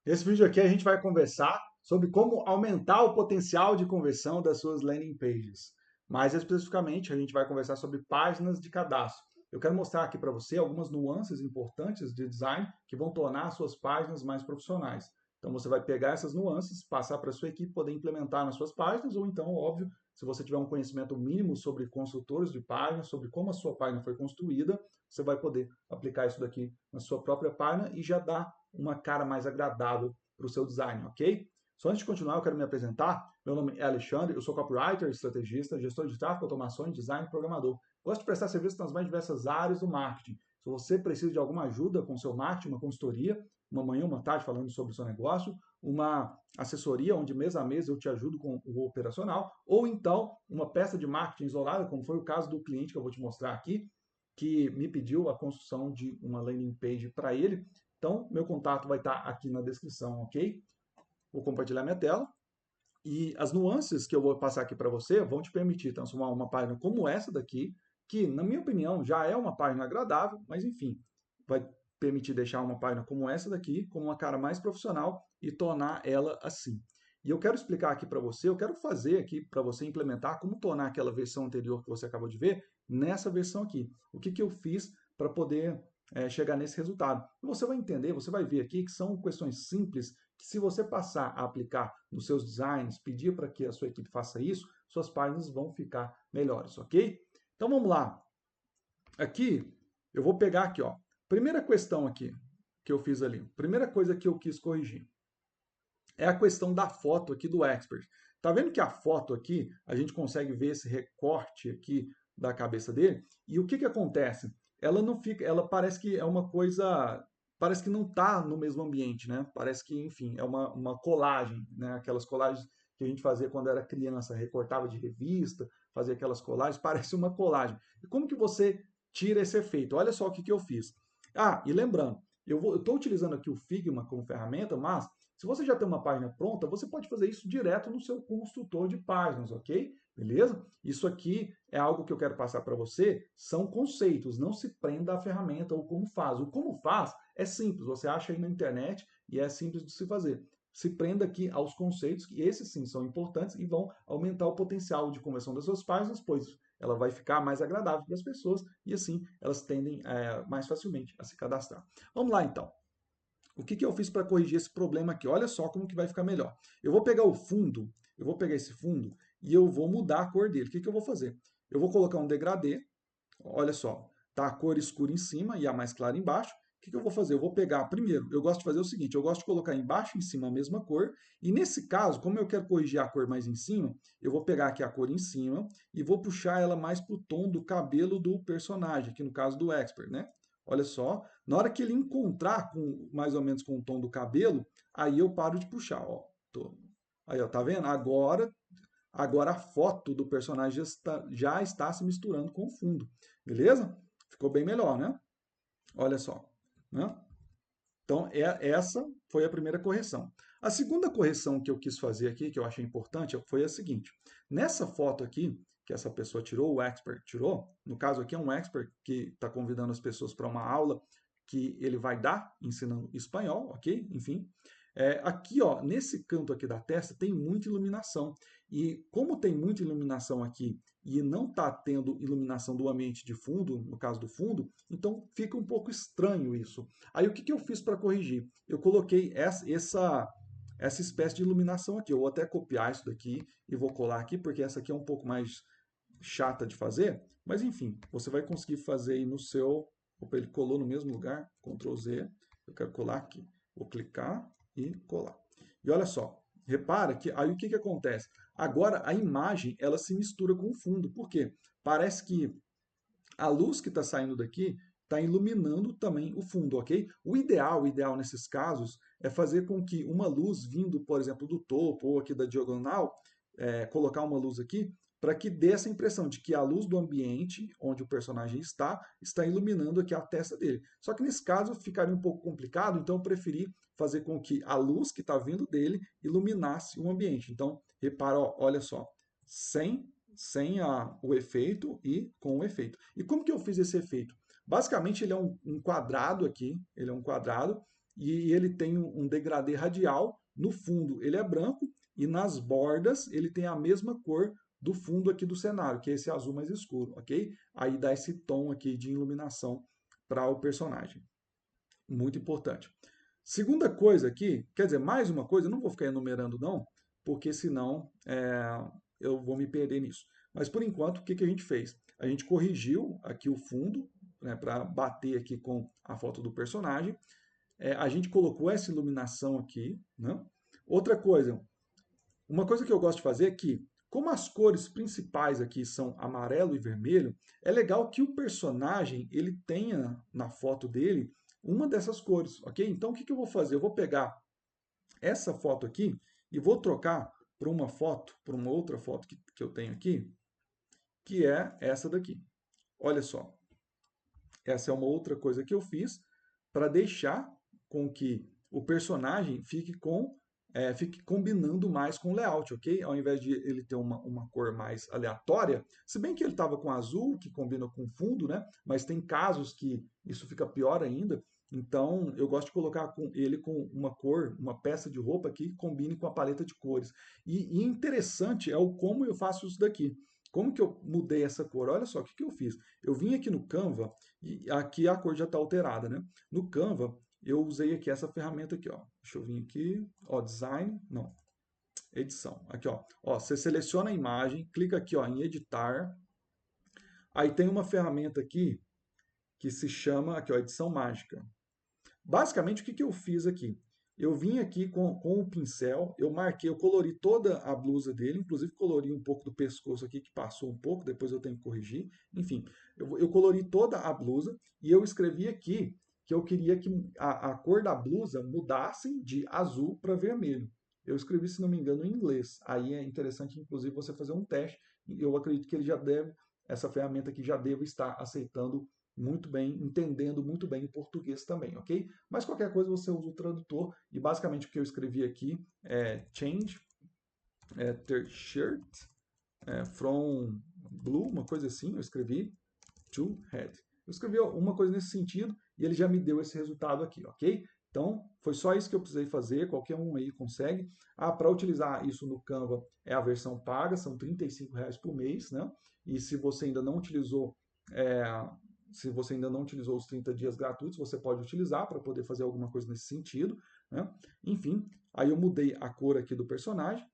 Nesse vídeo aqui a gente vai conversar sobre como aumentar o potencial de conversão das suas landing pages. Mais especificamente, a gente vai conversar sobre páginas de cadastro. Eu quero mostrar aqui para você algumas nuances importantes de design que vão tornar as suas páginas mais profissionais. Então você vai pegar essas nuances, passar para a sua equipe poder implementar nas suas páginas, ou então, óbvio, se você tiver um conhecimento mínimo sobre construtores de páginas, sobre como a sua página foi construída, você vai poder aplicar isso daqui na sua própria página e já dar uma cara mais agradável para o seu design, ok? Só antes de continuar, eu quero me apresentar. Meu nome é Alexandre, eu sou copywriter, estrategista, gestor de tráfego, automações, design e programador. Gosto de prestar serviço nas mais diversas áreas do marketing. Se você precisa de alguma ajuda com o seu marketing, uma consultoria, uma manhã, uma tarde falando sobre o seu negócio, uma assessoria onde mês a mês eu te ajudo com o operacional, ou então uma peça de marketing isolada, como foi o caso do cliente que eu vou te mostrar aqui, que me pediu a construção de uma landing page para ele. Então, meu contato vai estar aqui na descrição, ok? Vou compartilhar minha tela. E as nuances que eu vou passar aqui para você vão te permitir transformar uma página como essa daqui, que, na minha opinião, já é uma página agradável, mas enfim, vai permitir deixar uma página como essa daqui, com uma cara mais profissional e tornar ela assim. E eu quero explicar aqui para você, eu quero fazer aqui para você implementar como tornar aquela versão anterior que você acabou de ver nessa versão aqui. O que, que eu fiz para poder chegar nesse resultado. E você vai entender, você vai ver aqui que são questões simples que se você passar a aplicar nos seus designs, pedir para que a sua equipe faça isso, suas páginas vão ficar melhores, ok? Então vamos lá. Aqui eu vou pegar aqui, ó. Primeira questão aqui que eu fiz ali. Primeira coisa que eu quis corrigir é a questão da foto aqui do expert. Tá vendo que a foto aqui, a gente consegue ver esse recorte aqui da cabeça dele? E o que que acontece? Ela não fica, ela parece que é uma coisa, parece que não está no mesmo ambiente, né? Parece que, enfim, é uma colagem, né? Aquelas colagens que a gente fazia quando era criança, recortava de revista, fazia aquelas colagens, parece uma colagem. E como que você tira esse efeito? Olha só o que que eu fiz. Ah, e lembrando, eu estou utilizando aqui o Figma como ferramenta, mas se você já tem uma página pronta, você pode fazer isso direto no seu construtor de páginas, ok? Beleza? Isso aqui é algo que eu quero passar para você, são conceitos, não se prenda à ferramenta ou como faz. O como faz é simples, você acha aí na internet e é simples de se fazer. Se prenda aqui aos conceitos, que esses sim são importantes e vão aumentar o potencial de conversão das suas páginas, pois ela vai ficar mais agradável para as pessoas e assim elas tendem mais facilmente a se cadastrar. Vamos lá então. O que, que eu fiz para corrigir esse problema aqui? Olha só como que vai ficar melhor. Eu vou pegar o fundo, eu vou pegar esse fundo e eu vou mudar a cor dele. O que, que eu vou fazer? Eu vou colocar um degradê, olha só, tá a cor escura em cima e a mais clara embaixo. O que, que eu vou fazer? Eu vou pegar, primeiro, eu gosto de fazer o seguinte, eu gosto de colocar embaixo e em cima a mesma cor, e nesse caso, como eu quero corrigir a cor mais em cima, eu vou pegar aqui a cor em cima e vou puxar ela mais para o tom do cabelo do personagem, aqui no caso do expert, né? Olha só, na hora que ele encontrar com mais ou menos com o tom do cabelo, aí eu paro de puxar, ó. Aí, ó, tá vendo? Agora a foto do personagem já está se misturando com o fundo, beleza? Ficou bem melhor, né? Olha só, né? Então, essa foi a primeira correção. A segunda correção que eu quis fazer aqui, que eu achei importante, foi a seguinte. Nessa foto aqui, que essa pessoa tirou, o expert tirou, no caso aqui é um expert que está convidando as pessoas para uma aula que ele vai dar, ensinando espanhol, ok? Enfim, aqui, ó, nesse canto aqui da testa tem muita iluminação. E como tem muita iluminação aqui e não está tendo iluminação do ambiente de fundo, no caso do fundo, então fica um pouco estranho isso. Aí o que, que eu fiz para corrigir? Eu coloquei essa espécie de iluminação aqui. Eu vou até copiar isso daqui e vou colar aqui, porque essa aqui é um pouco mais chata de fazer. Mas enfim, você vai conseguir fazer aí no seu. Opa, ele colou no mesmo lugar. Ctrl Z. Eu quero colar aqui. Vou clicar e colar. E olha só, repara que aí o que, que acontece? Agora a imagem ela se mistura com o fundo. Por quê? Parece que a luz que está saindo daqui está iluminando também o fundo, ok? O ideal nesses casos é fazer com que uma luz vindo, por exemplo, do topo ou aqui da diagonal, colocar uma luz aqui, para que dê essa impressão de que a luz do ambiente onde o personagem está iluminando aqui a testa dele. Só que nesse caso ficaria um pouco complicado, então eu preferi fazer com que a luz que está vindo dele iluminasse o ambiente. Então, repara, ó, olha só, sem o efeito e com o efeito. E como que eu fiz esse efeito? Basicamente, ele é um quadrado aqui, ele é um quadrado, e ele tem um degradê radial. No fundo ele é branco e nas bordas ele tem a mesma cor do fundo aqui do cenário, que é esse azul mais escuro, ok? Aí dá esse tom aqui de iluminação para o personagem. Muito importante. Segunda coisa aqui, quer dizer, mais uma coisa, eu não vou ficar enumerando não, porque senão eu vou me perder nisso. Mas por enquanto, o que, que a gente fez? A gente corrigiu aqui o fundo, né, para bater aqui com a foto do personagem. A gente colocou essa iluminação aqui, né? Outra coisa, uma coisa que eu gosto de fazer é que, como as cores principais aqui são amarelo e vermelho, é legal que o personagem ele tenha na foto dele uma dessas cores, ok? Então o que, que eu vou fazer? Eu vou pegar essa foto aqui e vou trocar por uma foto, por uma outra foto que eu tenho aqui, que é essa daqui. Olha só, essa é uma outra coisa que eu fiz para deixar com que o personagem fique combinando mais com o layout, ok? Ao invés de ele ter uma cor mais aleatória, se bem que ele estava com azul, que combina com fundo, né? Mas tem casos que isso fica pior ainda. Então, eu gosto de colocar ele com uma cor, uma peça de roupa que combine com a paleta de cores. E interessante é o como eu faço isso daqui. Como que eu mudei essa cor? Olha só, o que, que eu fiz? Eu vim aqui no Canva, e aqui a cor já está alterada, né? No Canva, eu usei aqui essa ferramenta aqui, ó. Deixa eu vir aqui, ó, design, não, edição. Aqui, ó. Ó, você seleciona a imagem, clica aqui, ó, em editar. Aí tem uma ferramenta aqui que se chama, aqui, ó, edição mágica. Basicamente, o que, que eu fiz aqui? Eu vim aqui com o pincel, eu marquei, eu colori toda a blusa dele, inclusive colori um pouco do pescoço aqui, que passou um pouco, depois eu tenho que corrigir. Enfim, eu colori toda a blusa e eu escrevi aqui que eu queria que a cor da blusa mudasse de azul para vermelho. Eu escrevi, se não me engano, em inglês. Aí é interessante, inclusive, você fazer um teste. Eu acredito que ele já deve, essa ferramenta aqui já deve estar aceitando muito bem, entendendo muito bem o português também, ok? Mas qualquer coisa você usa o tradutor e basicamente o que eu escrevi aqui é change t-shirt from blue, uma coisa assim, eu escrevi to red. Eu escrevi uma coisa nesse sentido e ele já me deu esse resultado aqui, ok? Então, foi só isso que eu precisei fazer, qualquer um aí consegue. Para utilizar isso no Canva é a versão paga, são R$ 35 por mês, né? E se você ainda não utilizou os 30 dias gratuitos, você pode utilizar para poder fazer alguma coisa nesse sentido, né? Enfim, aí eu mudei a cor aqui do personagem.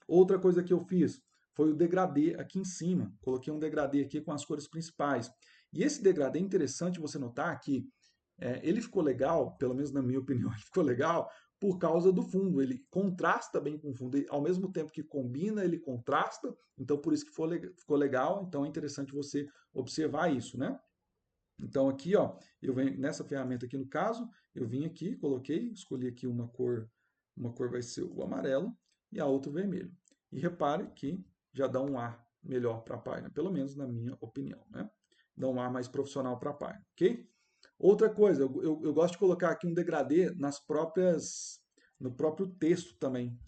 Outra coisa que eu fiz foi o degradê aqui em cima. Coloquei um degradê aqui com as cores principais. E esse degradê é interessante você notar que ele ficou legal, pelo menos na minha opinião, ele ficou legal por causa do fundo. Ele contrasta bem com o fundo. Ao mesmo tempo que combina, ele contrasta. Então, por isso que ficou legal. Então, é interessante você observar isso, né? Então aqui, ó, eu venho nessa ferramenta aqui no caso, eu vim aqui, coloquei, escolhi aqui uma cor vai ser o amarelo e a outra o vermelho. E repare que já dá um ar melhor para a página, pelo menos na minha opinião, né? Dá um ar mais profissional para a página, ok? Outra coisa, eu gosto de colocar aqui um degradê no próprio texto também.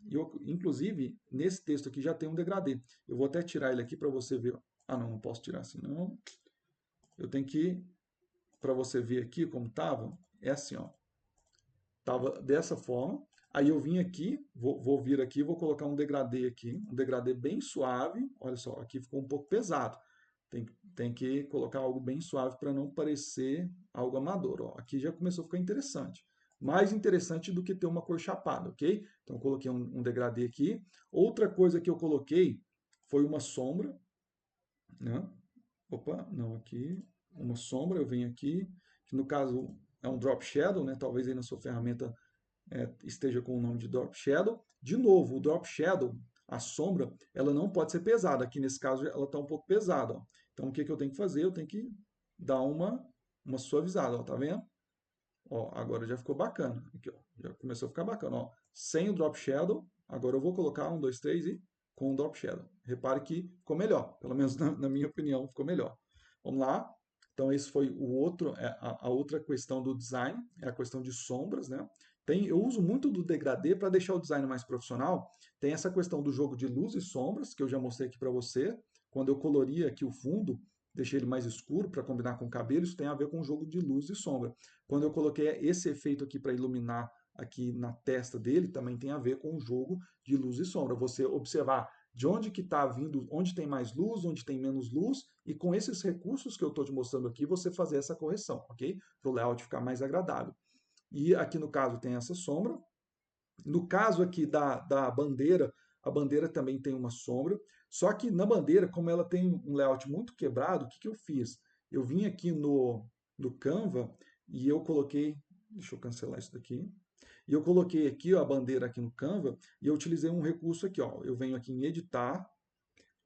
Inclusive, nesse texto aqui já tem um degradê. Eu vou até tirar ele aqui para você ver. Ah, não posso tirar assim, não. Eu tenho que para você ver aqui como estava, é assim, ó. Tava dessa forma. Aí eu vim aqui, vou vir aqui, vou colocar um degradê aqui, um degradê bem suave. Olha só, aqui ficou um pouco pesado. Tem que colocar algo bem suave para não parecer algo amador. Ó. Aqui já começou a ficar interessante. Mais interessante do que ter uma cor chapada, ok? Então eu coloquei um degradê aqui. Outra coisa que eu coloquei foi uma sombra, né? Opa, não, aqui uma sombra, eu venho aqui, que no caso é um Drop Shadow, né? Talvez aí na sua ferramenta esteja com o nome de Drop Shadow. De novo, o Drop Shadow, a sombra, ela não pode ser pesada. Aqui nesse caso ela está um pouco pesada. Ó. Então o que, que eu tenho que fazer? Eu tenho que dar uma suavizada, ó, tá vendo? Ó, agora já ficou bacana. Aqui, ó, já começou a ficar bacana. Ó. Sem o Drop Shadow, agora eu vou colocar 1, 2, 3 e com o Drop Shadow. Repare que ficou melhor, pelo menos na minha opinião, ficou melhor. Vamos lá. Então, esse foi a outra questão do design, é a questão de sombras, né? Eu uso muito do degradê para deixar o design mais profissional. Tem essa questão do jogo de luz e sombras, que eu já mostrei aqui para você. Quando eu coloria aqui o fundo, deixei ele mais escuro para combinar com o cabelo, isso tem a ver com o jogo de luz e sombra. Quando eu coloquei esse efeito aqui para iluminar aqui na testa dele, também tem a ver com o jogo de luz e sombra. Você observar de onde que está vindo, onde tem mais luz, onde tem menos luz, e com esses recursos que eu estou te mostrando aqui, você fazer essa correção, ok? Para o layout ficar mais agradável. E aqui no caso tem essa sombra. No caso aqui da bandeira, a bandeira também tem uma sombra, só que na bandeira, como ela tem um layout muito quebrado, o que eu fiz? Eu vim aqui no Canva e eu coloquei, deixa eu cancelar isso daqui, e eu coloquei aqui ó, a bandeira aqui no Canva e eu utilizei um recurso aqui, ó, eu venho aqui em editar,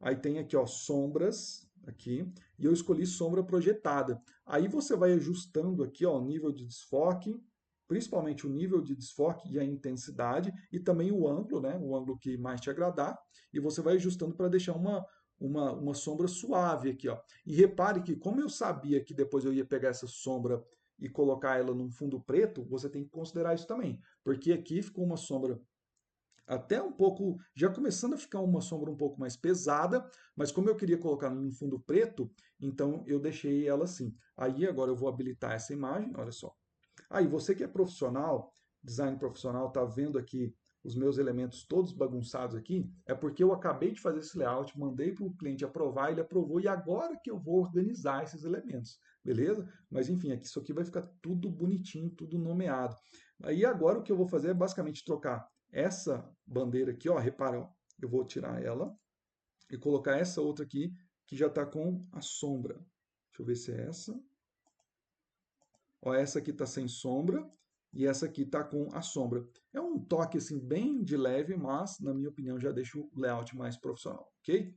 aí tem aqui ó, sombras, aqui, e eu escolhi sombra projetada. Aí você vai ajustando aqui ó, o nível de desfoque, principalmente o nível de desfoque e a intensidade, e também o ângulo, né, o ângulo que mais te agradar, e você vai ajustando para deixar uma sombra suave aqui. Ó. E repare que, como eu sabia que depois eu ia pegar essa sombra e colocar ela num fundo preto, você tem que considerar isso também, porque aqui ficou uma sombra até um pouco, já começando a ficar uma sombra um pouco mais pesada, mas como eu queria colocar em um fundo preto, então eu deixei ela assim. Aí agora eu vou habilitar essa imagem, olha só. Aí você que é profissional, design profissional, está vendo aqui os meus elementos todos bagunçados aqui, é porque eu acabei de fazer esse layout, mandei para o cliente aprovar, ele aprovou, e agora que eu vou organizar esses elementos, beleza? Mas enfim, aqui, isso aqui vai ficar tudo bonitinho, tudo nomeado. Aí agora o que eu vou fazer é basicamente trocar essa bandeira aqui, ó, repara, ó, eu vou tirar ela e colocar essa outra aqui que já está com a sombra. Deixa eu ver se é essa. Ó, essa aqui está sem sombra e essa aqui está com a sombra. É um toque assim bem de leve, mas na minha opinião já deixa o layout mais profissional, ok?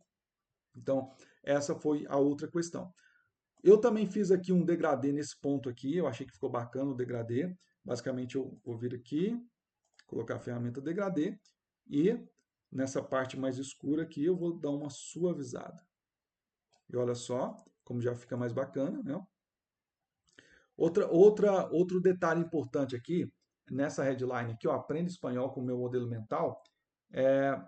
Então essa foi a outra questão. Eu também fiz aqui um degradê nesse ponto aqui, eu achei que ficou bacana o degradê. Basicamente eu vou vir aqui, colocar a ferramenta degradê e nessa parte mais escura aqui eu vou dar uma suavizada. E olha só como já fica mais bacana, né? Outro detalhe importante aqui, nessa headline aqui, ó, aprenda espanhol com o meu modelo mental, é,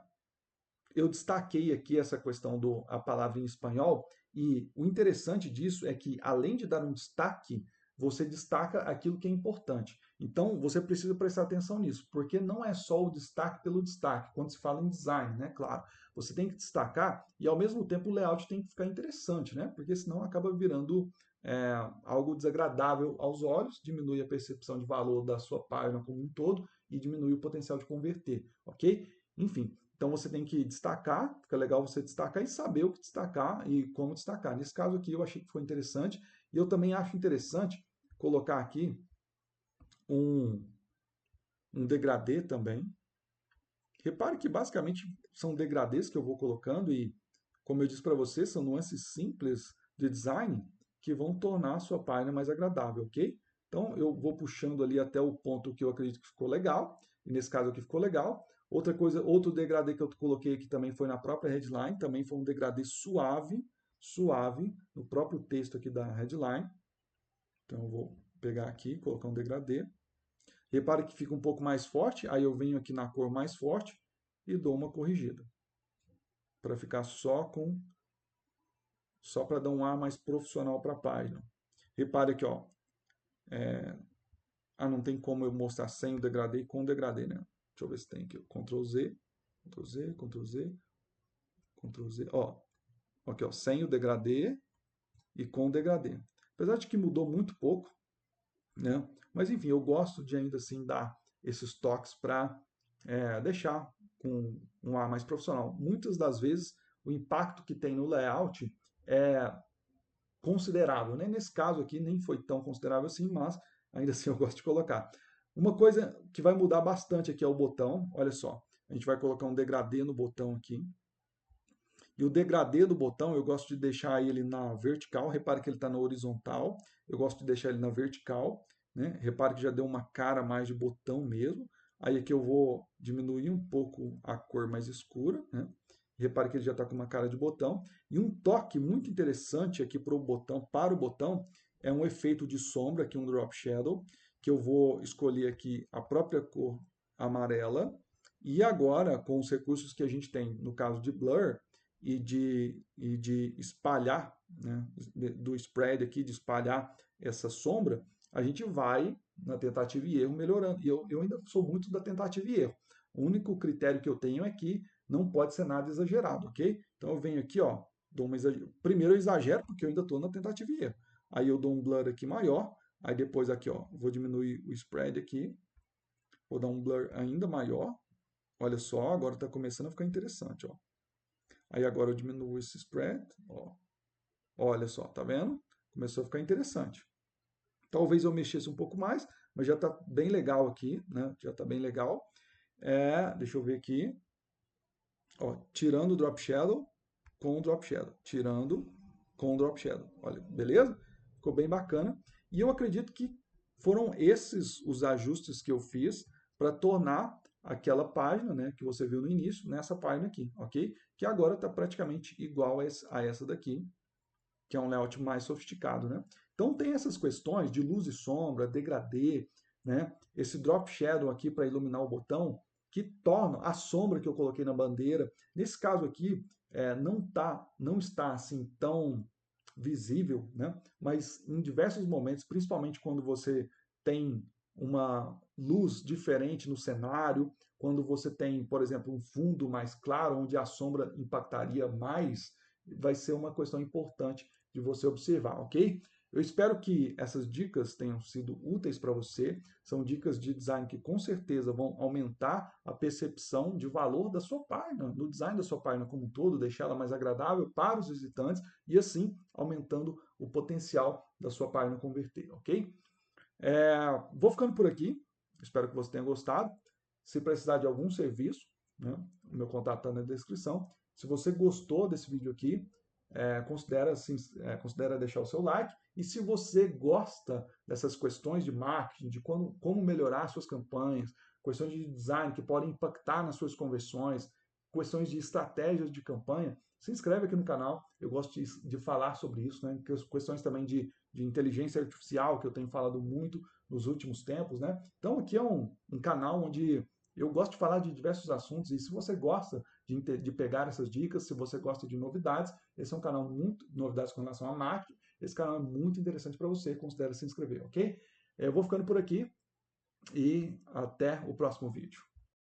eu destaquei aqui essa questão a palavra em espanhol, e o interessante disso é que, além de dar um destaque, você destaca aquilo que é importante. Então, você precisa prestar atenção nisso, porque não é só o destaque pelo destaque, quando se fala em design, né? Claro, você tem que destacar e, ao mesmo tempo, o layout tem que ficar interessante, né? Porque senão acaba virando algo desagradável aos olhos, diminui a percepção de valor da sua página como um todo e diminui o potencial de converter, ok? Enfim, então você tem que destacar, fica legal você destacar e saber o que destacar e como destacar. Nesse caso aqui eu achei que foi interessante e eu também acho interessante colocar aqui um, um degradê também. Repare que basicamente são degradês que eu vou colocando e, como eu disse para você, são nuances simples de design que vão tornar a sua página mais agradável, ok? Então eu vou puxando ali até o ponto que eu acredito que ficou legal, e nesse caso aqui ficou legal. Outra coisa, outro degradê que eu coloquei aqui também foi na própria headline, também foi um degradê suave, suave, no próprio texto aqui da headline. Então eu vou pegar aqui, colocar um degradê. Repare que fica um pouco mais forte, aí eu venho aqui na cor mais forte e dou uma corrigida. Para ficar só para dar um ar mais profissional para a página. Repare aqui, ó. Não tem como eu mostrar sem o degradê e com o degradê, né? Deixa eu ver se tem aqui. Ctrl Z, Ctrl Z, Ctrl Z, Ctrl Z. Ó, aqui, ó, sem o degradê e com o degradê. Apesar de que mudou muito pouco, né? Mas enfim, eu gosto de ainda assim dar esses toques para deixar com um ar mais profissional. Muitas das vezes o impacto que tem no layout é considerável, né? Nesse caso aqui nem foi tão considerável assim, mas ainda assim eu gosto de colocar. Uma coisa que vai mudar bastante aqui é o botão, olha só, a gente vai colocar um degradê no botão aqui. E o degradê do botão, eu gosto de deixar ele na vertical, repare que ele está na horizontal, eu gosto de deixar ele na vertical, né? Repare que já deu uma cara mais de botão mesmo. Aí aqui eu vou diminuir um pouco a cor mais escura, né? Repare que ele já está com uma cara de botão. E um toque muito interessante aqui para o botão, é um efeito de sombra, aqui um drop shadow, que eu vou escolher aqui a própria cor amarela. E agora, com os recursos que a gente tem, no caso de blur, e de espalhar, né, do spread aqui, de espalhar essa sombra, a gente vai na tentativa e erro melhorando. E eu ainda sou muito da tentativa e erro. O único critério que eu tenho é que não pode ser nada exagerado, ok? Então eu venho aqui, ó, dou uma primeiro eu exagero, porque eu ainda estou na tentativa e erro. Aí eu dou um blur aqui maior, aí depois aqui, ó, vou diminuir o spread aqui, vou dar um blur ainda maior. Olha só, agora está começando a ficar interessante, ó. Aí agora eu diminuo esse spread, ó. Olha só, tá vendo? Começou a ficar interessante. Talvez eu mexesse um pouco mais, mas já está bem legal aqui, né? Já está bem legal. Deixa eu ver aqui. Ó, tirando o drop shadow com o drop shadow. Tirando com o drop shadow. Olha, beleza? Ficou bem bacana. E eu acredito que foram esses os ajustes que eu fiz para tornar aquela página, né, que você viu no início, nessa página aqui, ok? Que agora está praticamente igual a essa daqui, que é um layout mais sofisticado, né? Então tem essas questões de luz e sombra, degradê, né? Esse drop shadow aqui para iluminar o botão, que torna a sombra que eu coloquei na bandeira. Nesse caso aqui, não está assim tão visível, né? Mas em diversos momentos, principalmente quando você tem uma luz diferente no cenário, quando você tem, por exemplo, um fundo mais claro, onde a sombra impactaria mais, vai ser uma questão importante de você observar, ok? Eu espero que essas dicas tenham sido úteis para você. São dicas de design que com certeza vão aumentar a percepção de valor da sua página, no design da sua página como um todo, deixá-la mais agradável para os visitantes e assim aumentando o potencial da sua página converter, ok? Vou ficando por aqui. Espero que você tenha gostado. Se precisar de algum serviço, né, o meu contato está na descrição. Se você gostou desse vídeo aqui, considera deixar o seu like. E se você gosta dessas questões de marketing, de como melhorar suas campanhas, questões de design que podem impactar nas suas conversões, questões de estratégias de campanha, se inscreve aqui no canal. Eu gosto de falar sobre isso, né? Questões também de inteligência artificial, que eu tenho falado muito nos últimos tempos, né? Então aqui é um canal onde eu gosto de falar de diversos assuntos, e se você gosta de pegar essas dicas, se você gosta de novidades, esse é um canal muito novidades com relação a marketing, esse canal é muito interessante para você, considere se inscrever, ok? Eu vou ficando por aqui e até o próximo vídeo.